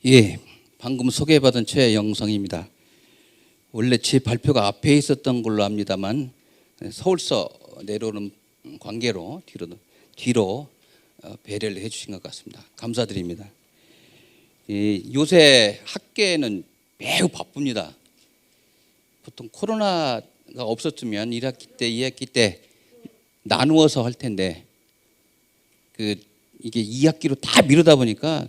예, 방금 소개받은 최영성입니다. 원래 제 발표가 앞에 있었던 걸로 압니다만 서울서 내려오는 관계로 뒤로 배려를 해주신 것 같습니다. 감사드립니다. 요새 학계는 매우 바쁩니다. 보통 코로나가 없었으면 1학기 때, 2학기 때 나누어서 할 텐데 이게 2학기로 다 미루다 보니까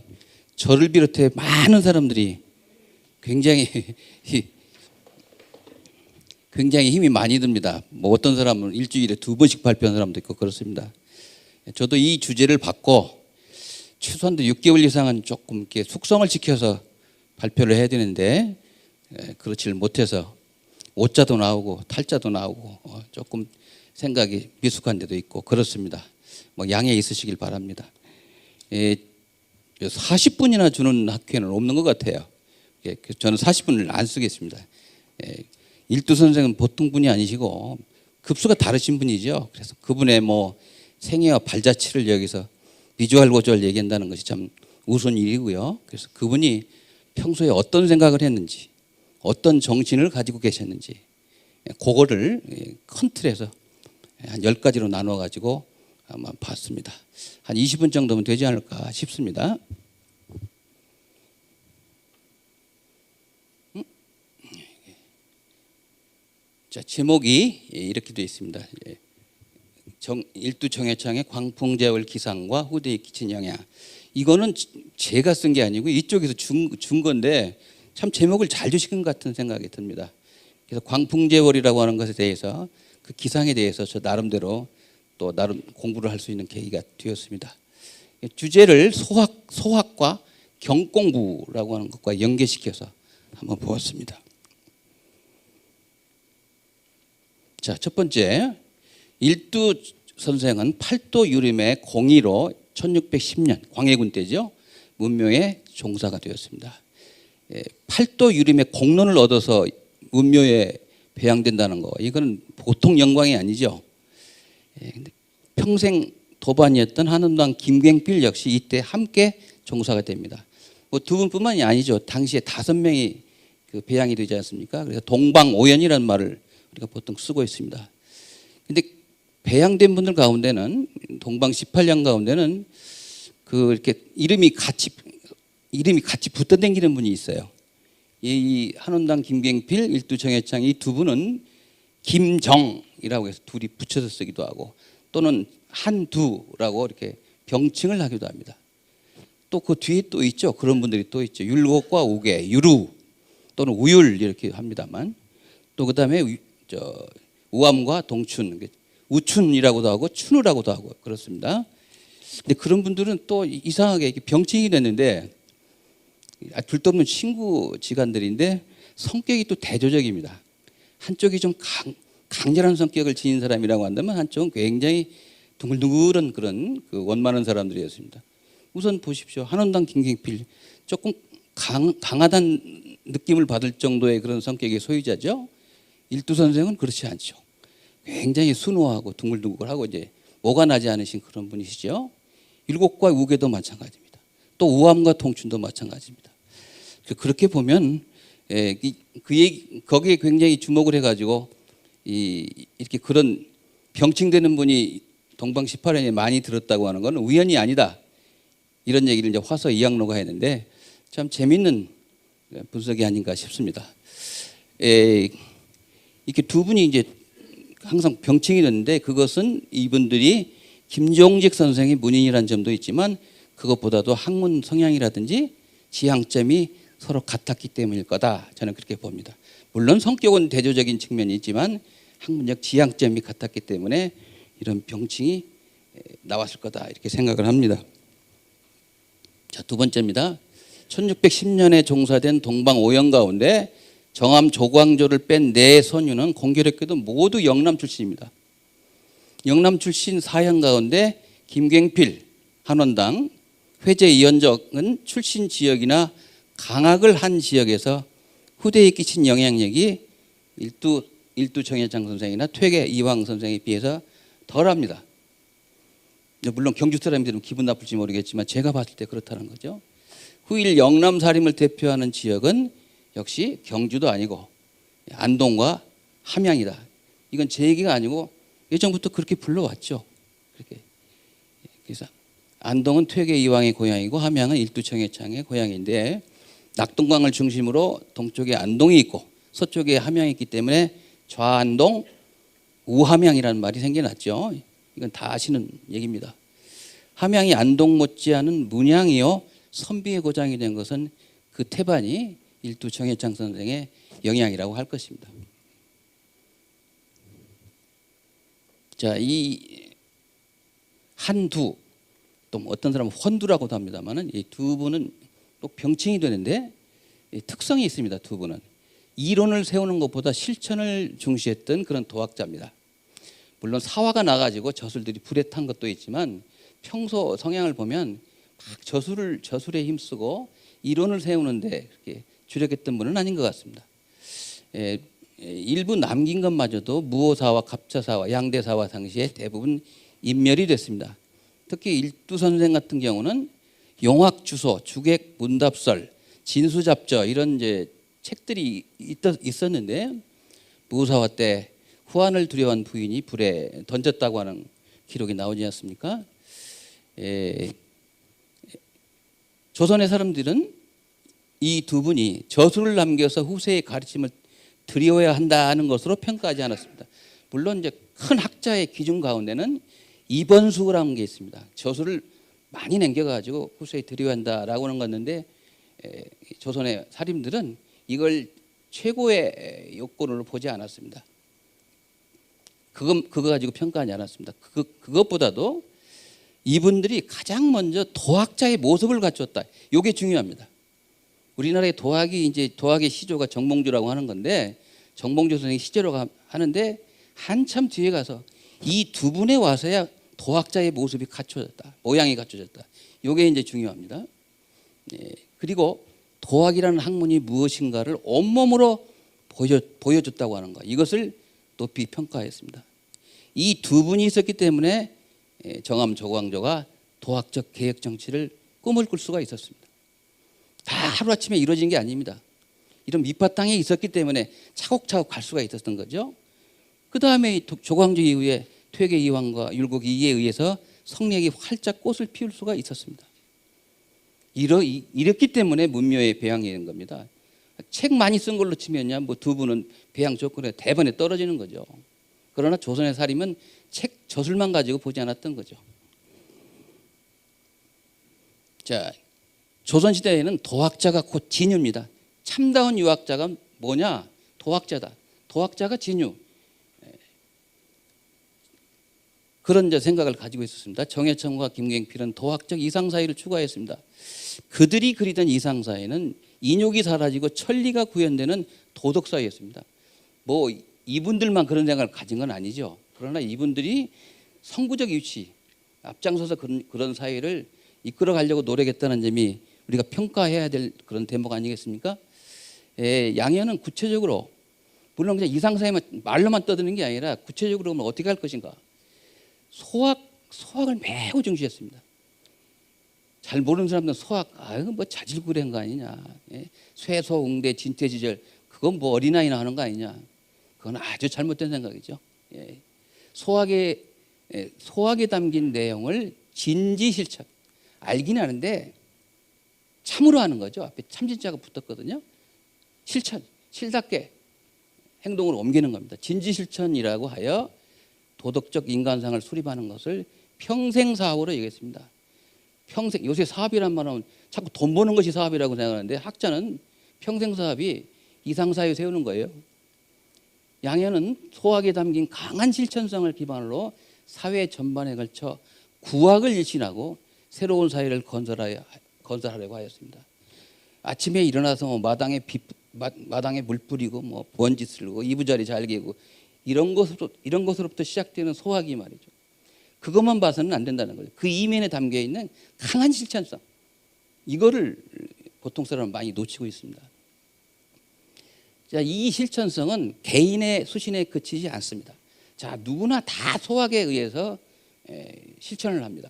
저를 비롯해 많은 사람들이 굉장히 힘이 많이 듭니다. 뭐 어떤 사람은 일주일에 2번씩 발표하는 사람도 있고 그렇습니다. 저도 이 주제를 받고 최소한도 6개월 이상은 조금 이렇게 숙성을 지켜서 발표를 해야 되는데 그렇지를 못해서 오자도 나오고 탈자도 나오고 조금 생각이 미숙한 데도 있고 그렇습니다. 뭐 양해 있으시길 바랍니다. 40분이나 주는 학회는 없는 것 같아요. 저는 40분을 안 쓰겠습니다. 일두 선생은 보통 분이 아니시고 급수가 다르신 분이죠. 그래서 그분의 뭐 생애와 발자취를 여기서 비주얼 고주얼 얘기한다는 것이 참 우스운 일이고요. 그래서 그분이 평소에 어떤 생각을 했는지, 어떤 정신을 가지고 계셨는지, 그거를 큰 틀에서 한 10가지로 나눠 가지고 아마 봤습니다. 한 20분 정도면 되지 않을까 싶습니다. 자, 제목이 이렇게 되어 있습니다. 일두정해창의 광풍제월 기상과 후대에 끼친 영향. 이거는 제가 쓴 게 아니고 이쪽에서 준 건데 참 제목을 잘 주신 것 같은 생각이 듭니다. 그래서 광풍제월이라고 하는 것에 대해서 그 기상에 대해서 저 나름대로 또 나름 공부를 할 수 있는 계기가 되었습니다. 주제를 소학과 경공부라고 하는 것과 연계시켜서 한번 보았습니다. 자, 첫 번째, 일두 선생은 팔도 유림의 공의로 1610년 광해군 때죠. 문묘에 종사가 되었습니다. 팔도 유림의 공론을 얻어서 문묘에 배양된다는 거, 이건 보통 영광이 아니죠. 평생 도반이었던 한원당 김갱필 역시 이때 함께 종사가 됩니다. 뭐 두 분뿐만이 아니죠. 당시에 5명이 그 배양이 되지 않습니까? 그래서 동방오연이라는 말을 우리가 보통 쓰고 있습니다. 근데 배양된 분들 가운데는 동방 18년 가운데는 그 이렇게 이름이 같이 붙어 다니는 분이 있어요. 이 한원당 김갱필, 일두정해창 이 두 분은 김정이라고 해서 둘이 붙여서 쓰기도 하고 또는 한두라고 이렇게 병칭을 하기도 합니다. 또 그 뒤에 또 있죠. 그런 분들이 또 있죠. 율곡과 우계, 유루 또는 우율 이렇게 합니다만 또 그다음에 우암과 동춘, 우춘이라고도 하고 춘우라고도 하고 그렇습니다. 근데 그런 분들은 또 이상하게 병칭이 됐는데 둘도 없는 친구 지간들인데 성격이 또 대조적입니다. 한쪽이 좀 강렬한 성격을 지닌 사람이라고 한다면 한쪽은 굉장히 둥글둥글한 그런 그 원만한 사람들이었습니다. 우선 보십시오. 한원당 김갱필 조금 강하다는 느낌을 받을 정도의 그런 성격의 소유자죠. 일두 선생은 그렇지 않죠. 굉장히 순호하고 둥글둥글하고 이제 모가 나지 않으신 그런 분이시죠. 율곡과 우계도 마찬가지입니다. 또 우암과 동춘도 마찬가지입니다. 그렇게 보면 거기에 굉장히 주목을 해가지고 이렇게 그런 병칭되는 분이 동방 18년에 많이 들었다고 하는 것은 우연이 아니다. 이런 얘기를 이제 화서 이학로가 했는데 참 재밌는 분석이 아닌가 싶습니다. 이렇게 두 분이 이제 항상 병칭이 됐는데 그것은 이분들이 김종직 선생의 문인이라는 점도 있지만 그것보다도 학문 성향이라든지 지향점이 서로 같았기 때문일 거다. 저는 그렇게 봅니다. 물론 성격은 대조적인 측면이 있지만 학문적 지향점이 같았기 때문에 이런 병칭이 나왔을 거다. 이렇게 생각을 합니다. 자, 두 번째입니다. 1610년에 종사된 동방오연 가운데 정암 조광조를 뺀 네 선유는 공교롭게도 모두 영남 출신입니다. 영남 출신 사형 가운데 김갱필, 한원당, 회제 이현적은 출신 지역이나 강학을 한 지역에서 후대에 끼친 영향력이 일두정해창 선생이나 퇴계 이황 선생에 비해서 덜합니다. 물론 경주 사람들은 기분 나쁠지 모르겠지만 제가 봤을 때 그렇다는 거죠. 후일 영남사림을 대표하는 지역은 역시 경주도 아니고 안동과 함양이다. 이건 제 얘기가 아니고 예전부터 그렇게 불러왔죠. 그렇게. 그래서 안동은 퇴계 이황의 고향이고 함양은 일두청해창의 고향인데 낙동강을 중심으로 동쪽에 안동이 있고 서쪽에 함양이 있기 때문에 좌안동, 우함양이라는 말이 생겨났죠. 이건 다 아시는 얘기입니다. 함양이 안동 못지않은 문양이요 선비의 고장이 된 것은 그 태반이 일두청해창 선생의 영향이라고 할 것입니다. 자, 이 한두, 또 어떤 사람은 헌두라고도 합니다만은 이 두 분은 또 병칭이 되는데 특성이 있습니다. 두 분은 이론을 세우는 것보다 실천을 중시했던 그런 도학자입니다. 물론 사화가 나가지고 저술들이 불에 탄 것도 있지만 평소 성향을 보면 막 저술에 힘쓰고 이론을 세우는데 그렇게 주력했던 분은 아닌 것 같습니다. 일부 남긴 것마저도 무오사와 갑자사와 양대사와 당시에 대부분 인멸이 됐습니다. 특히 일두 선생 같은 경우는 용학주소, 주객 문답설, 진수잡저 이런 이제 책들이 있었는데 무오사화 때 후한을 두려워한 부인이 불에 던졌다고 하는 기록이 나오지 않습니까? 조선의 사람들은 이 두 분이 저술을 남겨서 후세의 가르침을 드리워야 한다는 것으로 평가하지 않았습니다. 물론 이제 큰 학자의 기준 가운데는 이번수라는 게 있습니다. 저술을 많이 남겨가지고 후세에 드려야 한다라고 하는 건데 조선의 사림들은 이걸 최고의 요건으로 보지 않았습니다. 그거 가지고 평가하지 않았습니다. 그것보다도 이분들이 가장 먼저 도학자의 모습을 갖췄다. 이게 중요합니다. 우리나라의 도학의 시조가 정몽주라고 하는 건데 정몽주 선생이 시조라고 하는데 한참 뒤에 가서 이 두 분에 와서야 도학자의 모습이 갖춰졌다. 모양이 갖춰졌다. 이게 이제 중요합니다. 그리고 도학이라는 학문이 무엇인가를 온몸으로 보여줬다고 하는 것. 이것을 높이 평가했습니다. 이 두 분이 있었기 때문에 정암 조광조가 도학적 개혁 정치를 꿈을 꿀 수가 있었습니다. 다 하루아침에 이루어진 게 아닙니다. 이런 밑바탕에 있었기 때문에 차곡차곡 갈 수가 있었던 거죠. 그 다음에 조광조 이후에 퇴계 이황과 율곡 이에 의해서 성리학이 활짝 꽃을 피울 수가 있었습니다. 이랬기 때문에 문묘의 배양이 되는 겁니다. 책 많이 쓴 걸로 치면야 뭐 두 분은 배양 조건에 대번에 떨어지는 거죠. 그러나 조선의 사림은 책 저술만 가지고 보지 않았던 거죠. 자, 조선시대에는 도학자가 곧 진유입니다. 참다운 유학자가 뭐냐? 도학자다. 도학자가 진유. 그런 이제 생각을 가지고 있었습니다. 정해천과 김갱필은 도학적 이상사회를 추구했습니다. 그들이 그리던 이상사회는 인욕이 사라지고 천리가 구현되는 도덕사회였습니다. 뭐 이분들만 그런 생각을 가진 건 아니죠. 그러나 이분들이 선구적 위치, 앞장서서 그런 사회를 이끌어 가려고 노력했다는 점이 우리가 평가해야 될 그런 대목 아니겠습니까? 양현은 구체적으로 물론 그냥 이상사회만 말로만 떠드는 게 아니라 구체적으로 그러면 어떻게 할 것인가? 소학을 매우 중시했습니다. 잘 모르는 사람들은 소학, 뭐 자질구레한 거 아니냐. 쇠소, 웅대, 진퇴지절, 그건 뭐 어린아이나 하는 거 아니냐. 그건 아주 잘못된 생각이죠. 소학에 담긴 내용을 진지실천, 알긴 하는데 참으로 하는 거죠. 앞에 참진자가 붙었거든요. 실천, 실답게 행동으로 옮기는 겁니다. 진지실천이라고 하여 도덕적 인간상을 수립하는 것을 평생사업으로 얘기했습니다. 평생, 요새 사업이란 말은 자꾸 돈 버는 것이 사업이라고 생각하는데 학자는 평생사업이 이상사회 세우는 거예요. 양현은 소학에 담긴 강한 실천성을 기반으로 사회 전반에 걸쳐 구학을 일신하고 새로운 사회를 건설하려고 하였습니다. 아침에 일어나서 마당에 물 뿌리고 뭐 먼지 쓸고 이부자리 잘 개고 이런 것으로부터 시작되는 소학이 말이죠. 그것만 봐서는 안 된다는 거죠. 그 이면에 담겨 있는 강한 실천성, 이거를 보통 사람은 많이 놓치고 있습니다. 자, 이 실천성은 개인의 수신에 그치지 않습니다. 자, 누구나 다 소학에 의해서 실천을 합니다.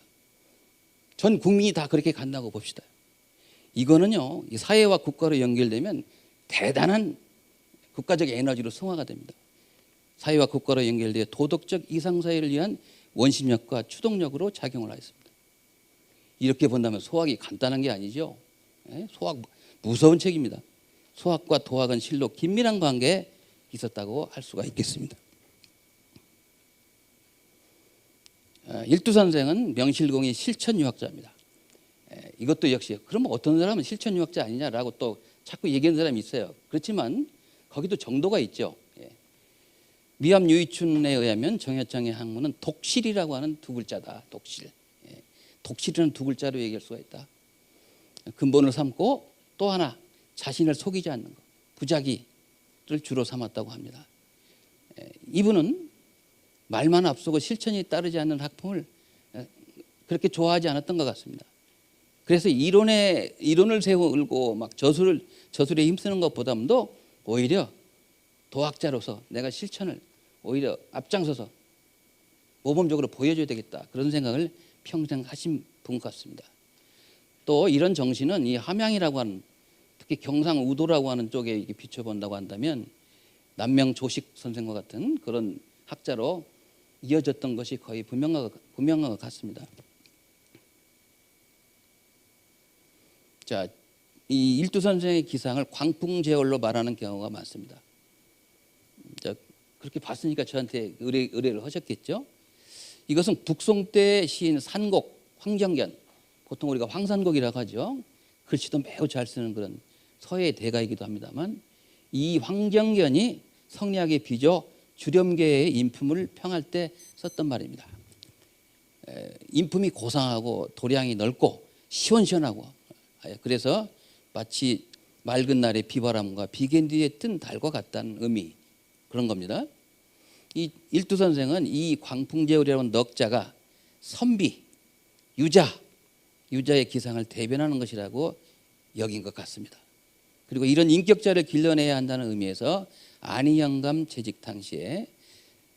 전 국민이 다 그렇게 간다고 봅시다. 이거는요, 이 사회와 국가로 연결되면 대단한 국가적 에너지로 승화가 됩니다. 사회와 국가로 연결되어 도덕적 이상사회를 위한 원심력과 추동력으로 작용을 하였습니다. 이렇게 본다면 소학이 간단한 게 아니죠. 소학 무서운 책입니다. 소학과 도학은 실로 긴밀한 관계에 있었다고 할 수가 있겠습니다. 일두선생은 명실공히 실천유학자입니다. 이것도 역시 그러면 어떤 사람은 실천유학자 아니냐라고 또 자꾸 얘기하는 사람이 있어요. 그렇지만 거기도 정도가 있죠. 미암 유이춘에 의하면 정여창의 학문은 독실이라고 하는 두 글자다. 독실. 독실이라는 두 글자로 얘기할 수가 있다. 근본을 삼고 또 하나 자신을 속이지 않는 것, 부자기를 주로 삼았다고 합니다. 이분은 말만 앞서고 실천이 따르지 않는 학풍을 그렇게 좋아하지 않았던 것 같습니다. 그래서 이론을 세우고 막 저술에 힘쓰는 것보다도 오히려 도학자로서 내가 실천을 오히려 앞장서서 모범적으로 보여줘야 되겠다, 그런 생각을 평생 하신 분 같습니다. 또 이런 정신은 이 함양이라고 하는, 특히 경상우도라고 하는 쪽에 비춰본다고 한다면 남명 조식 선생과 같은 그런 학자로 이어졌던 것이 거의 분명한 것 같습니다. 자, 이 일두 선생의 기상을 광풍제월로 말하는 경우가 많습니다. 자, 그렇게 봤으니까 저한테 의뢰를 하셨겠죠. 이것은 북송 때 시인 산곡 황정견, 보통 우리가 황산곡이라고 하죠. 글씨도 매우 잘 쓰는 그런 서예 대가이기도 합니다만, 이 황정견이 성리학의 비조 주렴계의 인품을 평할 때 썼던 말입니다. 인품이 고상하고 도량이 넓고 시원시원하고, 그래서 마치 맑은 날의 비바람과 비견 뒤에 뜬 달과 같다는 의미, 그런 겁니다. 이 일두 선생은 이 광풍제월이라는 넉자가 선비, 유자의 기상을 대변하는 것이라고 여긴 것 같습니다. 그리고 이런 인격자를 길러내야 한다는 의미에서 안희영감 재직 당시에,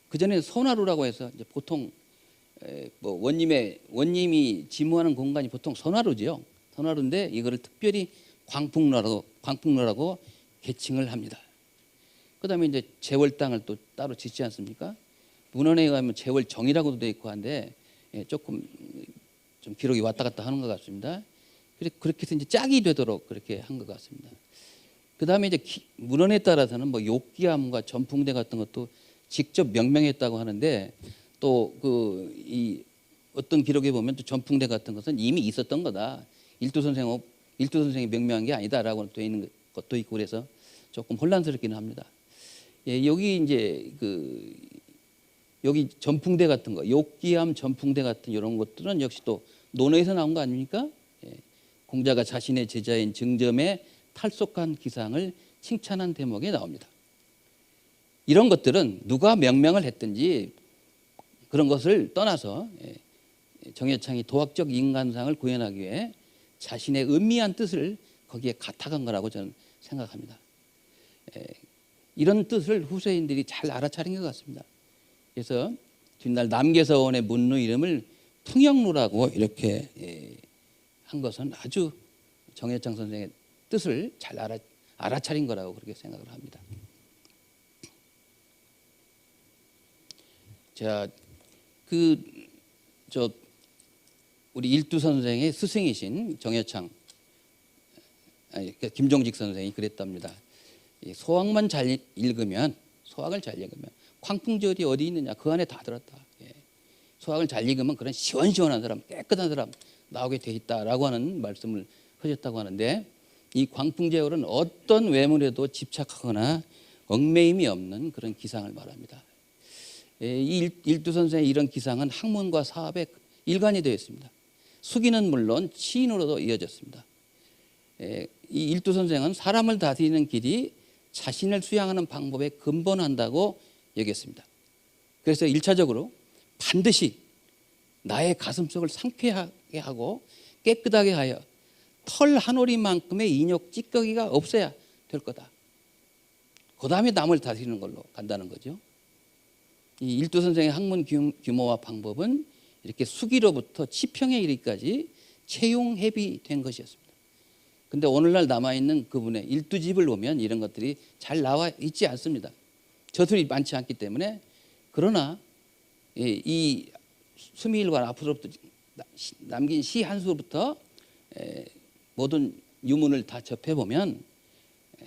그전에 선화루라고 해서 이제 보통 뭐 원님이 지무하는 공간이 보통 선화루죠. 선화루인데 이거를 특별히 광풍로라고 계칭을 합니다. 그다음에 이제 제월당을 또 따로 짓지 않습니까? 문헌에 의하면 제월정이라고도 되어 있고 한데 조금 좀 기록이 왔다 갔다 하는 것 같습니다. 그렇게 해서 이제 짝이 되도록 그렇게 한 것 같습니다. 그다음에 이제 문헌에 따라서는 뭐 욕기암과 전풍대 같은 것도 직접 명명했다고 하는데, 또 이 어떤 기록에 보면 또 전풍대 같은 것은 이미 있었던 거다. 일두 선생이 명명한 게 아니다라고 되어 있는 것도 있고, 그래서 조금 혼란스럽기는 합니다. 여기 이제 여기 전풍대 같은 거, 욕기암 전풍대 같은 이런 것들은 역시 또 논어에서 나온 거 아닙니까? 공자가 자신의 제자인 증점의 탈속한 기상을 칭찬한 대목에 나옵니다. 이런 것들은 누가 명명을 했든지 그런 것을 떠나서 정여창이 도학적 인간상을 구현하기 위해 자신의 음미한 뜻을 거기에 갖다간 거라고 저는 생각합니다. 이런 뜻을 후세인들이 잘 알아차린 것 같습니다. 그래서 뒷날 남계서원의 문루 이름을 풍영루라고 이렇게 한 것은 아주 정여창 선생의 뜻을 잘 알아차린 거라고 그렇게 생각을 합니다. 자, 우리 일두 선생의 스승이신 정여창, 김종직 선생이 그랬답니다. 소학을 잘 읽으면 광풍제월이 어디 있느냐, 그 안에 다 들었다. 소학을 잘 읽으면 그런 시원시원한 사람, 깨끗한 사람 나오게 돼 있다라고 하는 말씀을 하셨다고 하는데, 이 광풍제월은 어떤 외물에도 집착하거나 얽매임이 없는 그런 기상을 말합니다. 이 일두 선생의 이런 기상은 학문과 사업에 일관이 되어 있습니다. 수기는 물론 치인으로도 이어졌습니다. 이 일두 선생은 사람을 다스리는 길이 자신을 수양하는 방법에 근본한다고 여겼습니다. 그래서 1차적으로 반드시 나의 가슴속을 상쾌하게 하고 깨끗하게 하여 털 한 오리만큼의 인욕 찌꺼기가 없어야 될 거다. 그 다음에 남을 다스리는 걸로 간다는 거죠. 이 일두 선생의 학문 규모와 방법은 이렇게 수기로부터 치평에 이르기까지 채용해비된 것이었습니다. 근데 오늘날 남아있는 그분의 일두집을 보면 이런 것들이 잘 나와 있지 않습니다. 저술이 많지 않기 때문에. 그러나 이 수미일관 앞으로부터 남긴 시 한 수부터 모든 유문을 다 접해보면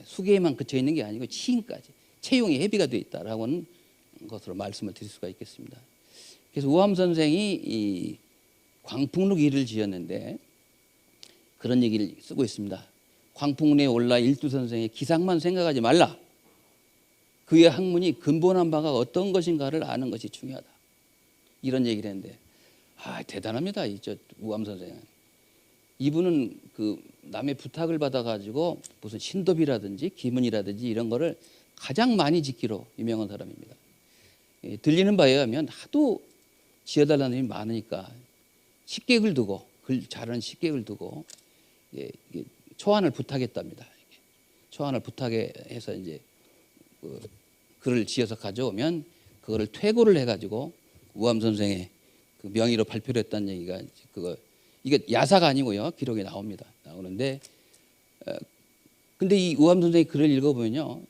수계에만 그쳐 있는 게 아니고 치인까지 채용이 해비가 되어 있다라고 하는 것으로 말씀을 드릴 수가 있겠습니다. 그래서 우암 선생이 이 광풍루기를 지었는데 그런 얘기를 쓰고 있습니다. 광풍루에 올라 일두 선생의 기상만 생각하지 말라. 그의 학문이 근본한 바가 어떤 것인가를 아는 것이 중요하다. 이런 얘기를 했는데 대단합니다. 이 우암 선생은. 이분은 그 남의 부탁을 받아가지고 무슨 신도비라든지 기문이라든지 이런 거를 가장 많이 짓기로 유명한 사람입니다. 들리는 바에 의하면 하도 지어달라는 일이 많으니까 식객을 두고 글 잘하는 식객을 두고 초안을 부탁했답니다. 초안을 부탁해서 이제 글을 지어서 가져오면 그거를 퇴고를 해가지고 우암 선생의 그 명의로 발표를 했다는 얘기가 이게 야사가 아니고요, 기록에 나오는데 근데 이 우암 선생의 글을 읽어보면요,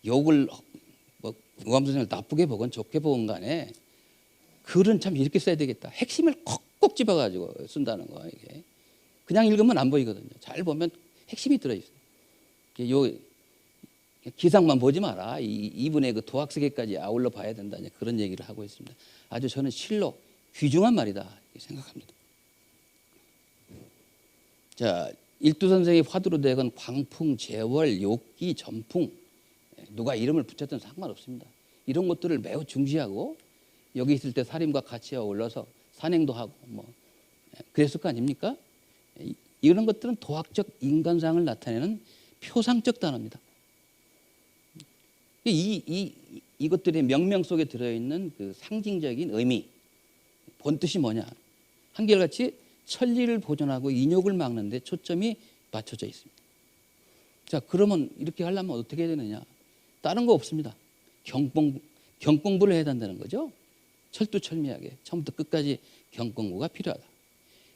욕을 우암 선생을 나쁘게 보건 좋게 보건 간에 글은 참 이렇게 써야 되겠다. 핵심을 콕콕 집어가지고 쓴다는 거. 이게 그냥 읽으면 안 보이거든요. 잘 보면 핵심이 들어있어요. 요 기상만 보지 마라. 이분의 그 도학세계까지 아울러 봐야 된다. 그런 얘기를 하고 있습니다. 아주 저는 실로 귀중한 말이다 이렇게 생각합니다. 자, 일두 선생의 화두로 되건 광풍, 재월, 욕기, 전풍, 누가 이름을 붙였든 상관없습니다. 이런 것들을 매우 중시하고 여기 있을 때 사림과 같이 어울러서 산행도 하고 그랬을 거 아닙니까? 이런 것들은 도학적 인간상을 나타내는 표상적 단어입니다. 이것들의 명명 속에 들어있는 그 상징적인 의미, 본뜻이 뭐냐? 한결같이 천리를 보존하고 인욕을 막는 데 초점이 맞춰져 있습니다. 자, 그러면 이렇게 하려면 어떻게 해야 되느냐? 다른 거 없습니다. 경공부를 해야 된다는 거죠. 철두철미하게 처음부터 끝까지 경공부가 필요하다.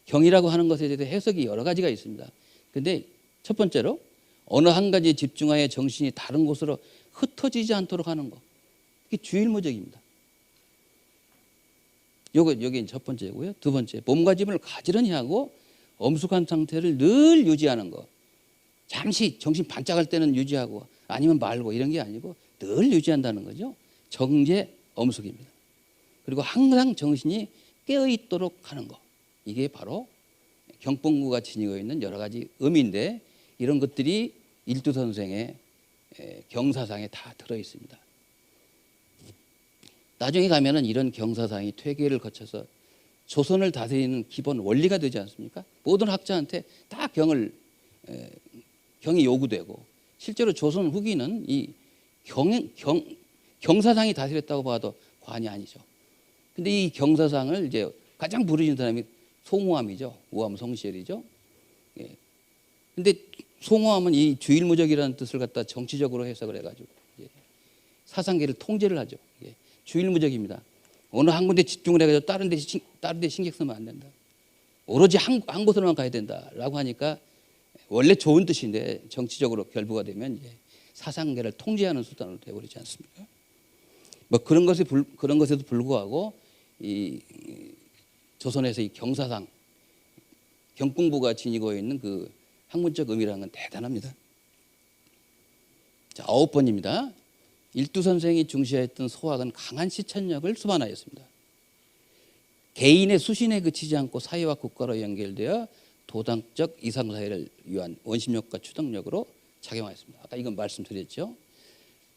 경이라고 하는 것에 대해서 해석이 여러 가지가 있습니다. 그런데 첫 번째로 어느 한 가지에 집중하여 정신이 다른 곳으로 흩어지지 않도록 하는 것. 이게 주일무적입니다. 요게 첫 번째고요. 두 번째, 몸과 집을 가지런히 하고 엄숙한 상태를 늘 유지하는 것. 잠시 정신 반짝할 때는 유지하고 아니면 말고 이런 게 아니고 늘 유지한다는 거죠. 정제 엄숙입니다. 그리고 항상 정신이 깨어있도록 하는 것. 이게 바로 경복구가 지니고 있는 여러 가지 의미인데 이런 것들이 일두 선생의 경사상에 다 들어있습니다. 나중에 가면은 이런 경사상이 퇴계를 거쳐서 조선을 다스리는 기본 원리가 되지 않습니까? 모든 학자한테 다 경이 요구되고 실제로 조선 후기는 이 경사상이 다스렸다고 봐도 과언이 아니죠. 근데 이 경사상을 이제 가장 부르짖는 사람이 송호암이죠. 우암 송시열이죠. 근데 송호암은 이 주일무적이라는 뜻을 갖다 정치적으로 해석을 해가지고 사상계를 통제를 하죠. 주일무적입니다. 어느 한 군데 집중을 해가지고 다른 데 신경 쓰면 안 된다. 오로지 한 곳으로만 가야 된다라고 하니까 원래 좋은 뜻인데 정치적으로 결부가 되면 이제 사상계를 통제하는 수단으로 되어버리지 않습니까? 그런 것에도 불구하고 이 조선에서 이 경사상 경공부가 지니고 있는 그 학문적 의미라는 건 대단합니다. 자, 9번입니다. 일두 선생이 중시했던 소학은 강한 실천력을 수반하였습니다. 개인의 수신에 그치지 않고 사회와 국가로 연결되어 도덕적 이상사회를 위한 원심력과 추동력으로 작용하였습니다. 아까 이건 말씀드렸죠.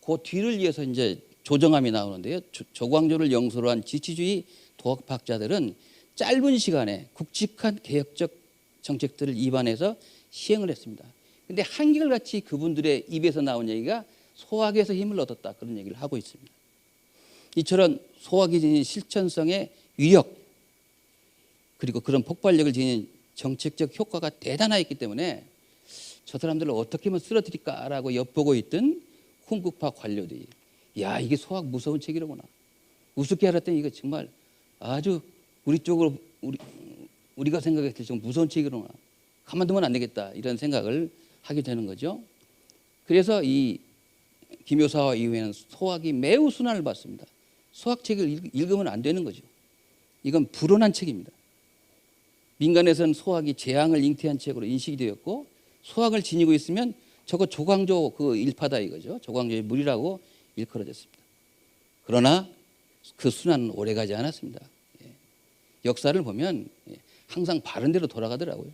그 뒤를 이어서 이제 조정함이 나오는데요. 조광조를 영수로 한 지치주의 도학학자들은 짧은 시간에 굵직한 개혁적 정책들을 입안해서 시행을 했습니다. 그런데 한결같이 그분들의 입에서 나온 얘기가 소학에서 힘을 얻었다 그런 얘기를 하고 있습니다. 이처럼 소학이 지닌 실천성의 위력 그리고 그런 폭발력을 지닌 정책적 효과가 대단하였기 때문에 저 사람들을 어떻게 하면 쓰러뜨릴까라고 엿보고 있던 훈국파 관료들이 야 이게 소학 무서운 책이로구나. 우습게 알았더니 이거 정말 아주 우리 쪽으로 우리가 생각했을 때 좀 무서운 책이로구나. 가만두면 안 되겠다 이런 생각을 하게 되는 거죠. 그래서 이 김효사와 이후에는 소학이 매우 순환을 받습니다. 소학책을 읽으면 안 되는 거죠. 이건 불온한 책입니다. 민간에서는 소학이 재앙을 잉태한 책으로 인식이 되었고, 소학을 지니고 있으면 저거 조광조 그 일파다 이거죠. 조광조의 물이라고 일컬어졌습니다. 그러나 그 순환은 오래가지 않았습니다. 역사를 보면 항상 바른 대로 돌아가더라고요.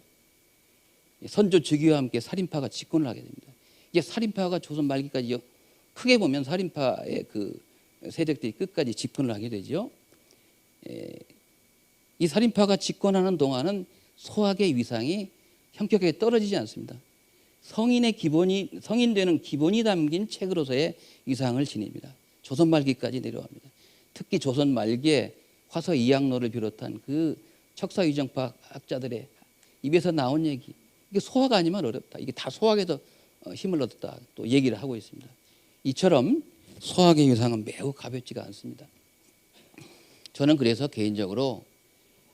선조 즉위와 함께 살인파가 집권을 하게 됩니다. 이게 살인파가 조선 말기까지 크게 보면 살인파의 그 세력들이 끝까지 집권을 하게 되죠. 이 살인파가 집권하는 동안은 소학의 위상이 현격하게 떨어지지 않습니다. 성인 되는 기본이 담긴 책으로서의 위상을 지닙니다. 조선 말기까지 내려갑니다. 특히 조선 말기에 화서 이학로를 비롯한 그 척사위정파 학자들의 입에서 나온 얘기, 이게 소학 아니면 어렵다. 이게 다 소학에서 힘을 얻었다. 또 얘기를 하고 있습니다. 이처럼 소학의 위상은 매우 가볍지가 않습니다. 저는 그래서 개인적으로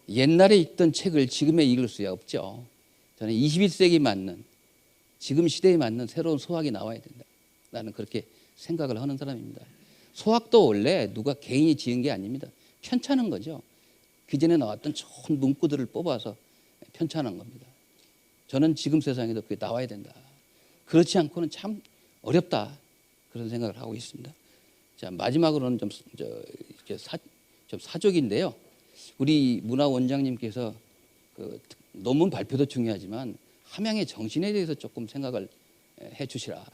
옛날에 읽던 책을 지금에 읽을 수야 없죠. 저는 21세기 맞는, 지금 시대에 맞는 새로운 소학이 나와야 된다. 나는 그렇게 생각을 하는 사람입니다. 소학도 원래 누가 개인이 지은 게 아닙니다. 편찬한 거죠. 그전에 나왔던 좋은 문구들을 뽑아서 편찬한 겁니다. 저는 지금 세상에도 그게 나와야 된다. 그렇지 않고는 참 어렵다. 그런 생각을 하고 있습니다. 자, 마지막으로는 좀 사족인데요. 우리 문화원장님께서 그 논문 발표도 중요하지만 함양의 정신에 대해서 조금 생각을 해 주시라.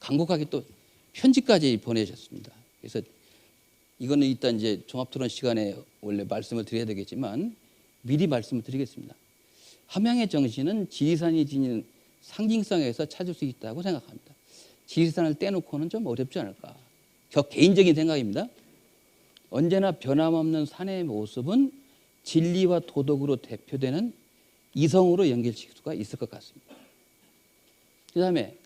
간곡하게 또 편지까지 보내셨습니다. 그래서 이거는 일단 이제 종합토론 시간에 원래 말씀을 드려야 되겠지만 미리 말씀을 드리겠습니다. 함양의 정신은 지리산이 지닌 상징성에서 찾을 수 있다고 생각합니다. 지리산을 떼놓고는 좀 어렵지 않을까. 저 개인적인 생각입니다. 언제나 변함없는 산의 모습은 진리와 도덕으로 대표되는 이성으로 연결시킬 수가 있을 것 같습니다. 그 다음에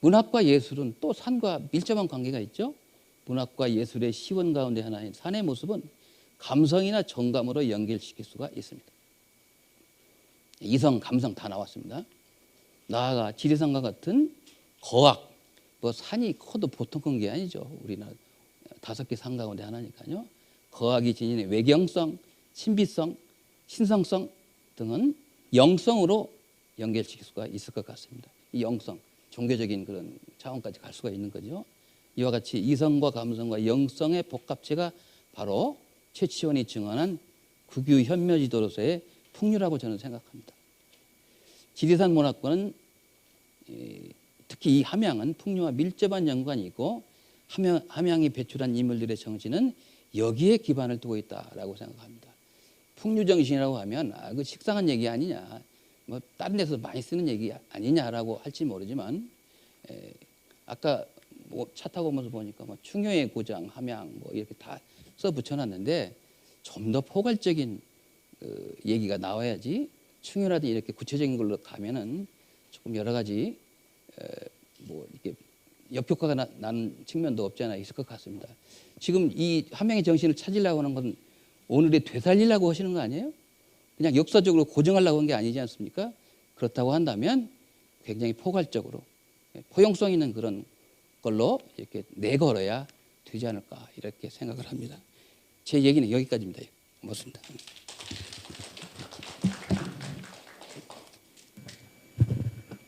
문학과 예술은 또 산과 밀접한 관계가 있죠. 문학과 예술의 시원 가운데 하나인 산의 모습은 감성이나 정감으로 연결시킬 수가 있습니다. 이성, 감성 다 나왔습니다. 나아가 지리산과 같은 거학, 뭐 산이 커도 보통 큰 게 아니죠. 우리나라 5개 산 가운데 하나니까요. 거학이 지닌 외경성, 신비성, 신성성 등은 영성으로 연결시킬 수가 있을 것 같습니다. 이 영성, 종교적인 그런 차원까지 갈 수가 있는 거죠. 이와 같이 이성과 감성과 영성의 복합체가 바로 최치원이 증언한 국유 현묘지도로서의 풍류라고 저는 생각합니다. 지리산 문화권은 특히 이 함양은 풍류와 밀접한 연관이 있고 함양이 배출한 인물들의 정신은 여기에 기반을 두고 있다라고 생각합니다. 풍류 정신이라고 하면 그 식상한 얘기 아니냐, 뭐 다른 데서 많이 쓰는 얘기 아니냐라고 할지 모르지만 아까 뭐 차 타고 오면서 보니까 뭐 충효의 고장, 함양 뭐 이렇게 다 써 붙여놨는데 좀 더 포괄적인 얘기가 나와야지 충효라든지 이렇게 구체적인 걸로 가면은 조금 여러 가지 뭐 이렇게 역효과가 나는 측면도 없지 않아 있을 것 같습니다. 지금 이 함양의 정신을 찾으려고 하는 건 오늘에 되살리려고 하시는 거 아니에요? 그냥 역사적으로 고정하려고 한 게 아니지 않습니까? 그렇다고 한다면 굉장히 포괄적으로 포용성 있는 그런 걸로 이렇게 내걸어야 되지 않을까 이렇게 생각을 합니다. 제 얘기는 여기까지입니다. 고맙습니다.